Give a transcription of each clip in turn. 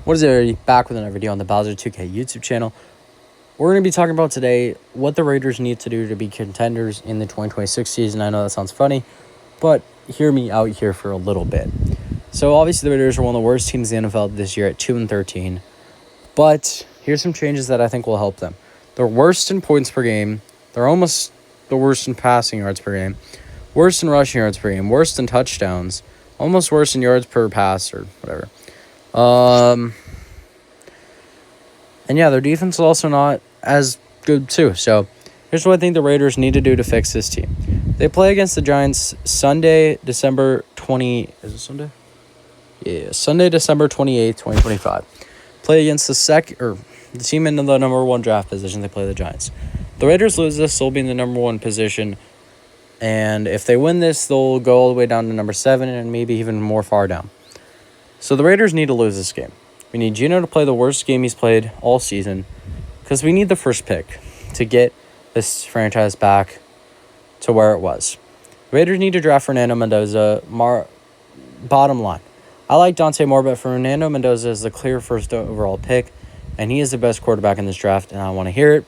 What is everybody? Back with another video on the Bowser 2K YouTube channel. We're going to be talking about today what the Raiders need to do to be contenders in the 2026 season. I know that sounds funny, but hear me out here for a little bit. So obviously the Raiders are one of the worst teams in the NFL this year at 2-13. But here's some changes that I think will help them. They're worst in points per game. They're almost the worst in passing yards per game. Worst in rushing yards per game. Worst in touchdowns. Almost worst in yards per pass or whatever. And yeah, their defense is also not as good too. So here's what I think the Raiders need to do to fix this team. They play against the Giants Sunday, December 20. Is it Sunday? Yeah, Sunday, December 28th, 2025. Play against the team in the number one draft position. They play the Giants. The Raiders lose this, they'll be in the number one position. And if they win this, they'll go all the way down to number 7 and maybe even more far down. So the Raiders need to lose this game. We need Geno to play the worst game he's played all season because we need the first pick to get this franchise back to where it was. The Raiders need to draft Fernando Mendoza. Bottom line, I like Dante Moore, but Fernando Mendoza is the clear first overall pick, and he is the best quarterback in this draft, and I want to hear it.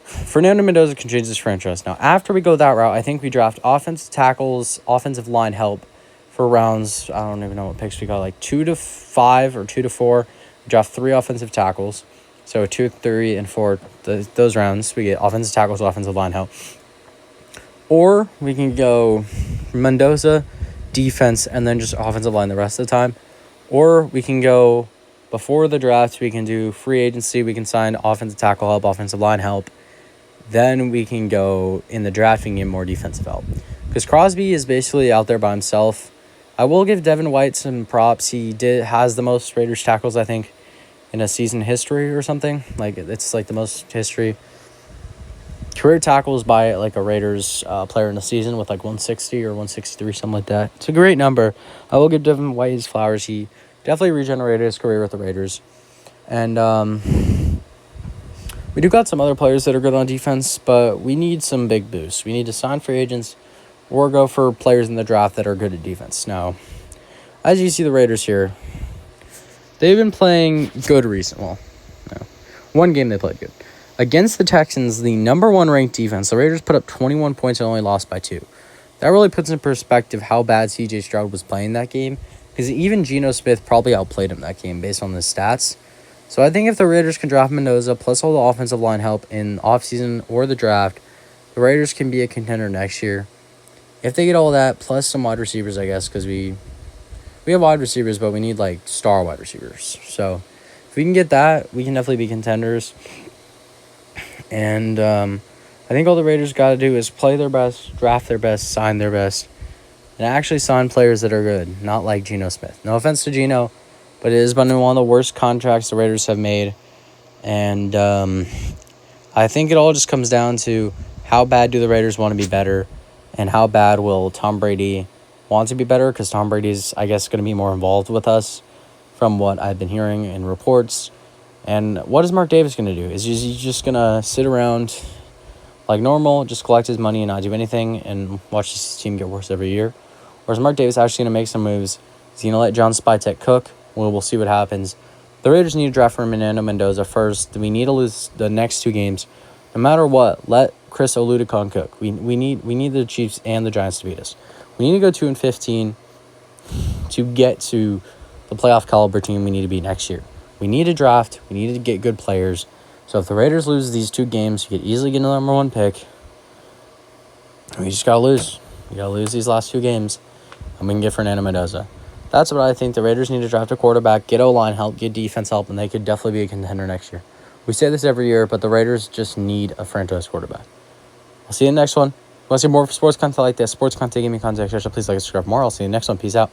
Fernando Mendoza can change this franchise. Now, after we go that route, I think we draft offensive tackles, offensive line help, for rounds, I don't even know what picks we got, like 2 to 5 or 2 to 4. We draft 3 offensive tackles. So 2, 3, and 4, those rounds, we get offensive tackles, offensive line help. Or we can go Mendoza, defense, and then just offensive line the rest of the time. Or we can go before the draft, we can do free agency, we can sign offensive tackle help, offensive line help. Then we can go in the draft and get more defensive help. Because Crosby is basically out there by himself. I will give Devin White some props. He has the most Raiders tackles, I think, in a season history or something. Like, it's like the most history. Career tackles by like a Raiders player in a season with like 160 or 163, something like that. It's a great number. I will give Devin White his flowers. He definitely regenerated his career with the Raiders. And we do got some other players that are good on defense, but we need some big boosts. We need to sign free agents or go for players in the draft that are good at defense. Now, as you see the Raiders here, they've been playing good recently. Well, no. One game they played good. Against the Texans, the number 1 ranked defense, the Raiders put up 21 points and only lost by 2. That really puts in perspective how bad C.J. Stroud was playing that game, because even Geno Smith probably outplayed him that game based on the stats. So I think if the Raiders can draft Mendoza plus all the offensive line help in offseason or the draft, the Raiders can be a contender next year. If they get all that, plus some wide receivers, I guess, because we have wide receivers, but we need, like, star wide receivers. So if we can get that, we can definitely be contenders. And I think all the Raiders got to do is play their best, draft their best, sign their best, and actually sign players that are good, not like Geno Smith. No offense to Geno, but it has been one of the worst contracts the Raiders have made. And I think it all just comes down to how bad do the Raiders want to be better, and how bad will Tom Brady want to be better, because Tom Brady's, I guess, going to be more involved with us from what I've been hearing in reports. And what is Mark Davis going to do? Is he just going to sit around like normal, just collect his money and not do anything and watch his team get worse every year? Or is Mark Davis actually going to make some moves? Is he going to let John Spytek cook? Well, we'll see what happens. The Raiders need to draft Fernando Mendoza first. We need to lose the next 2 games. No matter what, let Chris Oludekun cook. We need the Chiefs and the Giants to beat us. We need to go 2-15 to get to the playoff caliber team we need to be next year. We need to draft. We need to get good players. So if the Raiders lose these 2 games, you could easily get another number 1 pick. We just got to lose. We got to lose these last 2 games, and we can get Fernando Mendoza. That's what I think. The Raiders need to draft a quarterback, get O-line help, get defense help, and they could definitely be a contender next year. We say this every year, but the Raiders just need a franchise quarterback. I'll see you in the next one. If you want to see more sports content like this, sports content, give me contact, please like and subscribe for more. I'll see you in the next one. Peace out.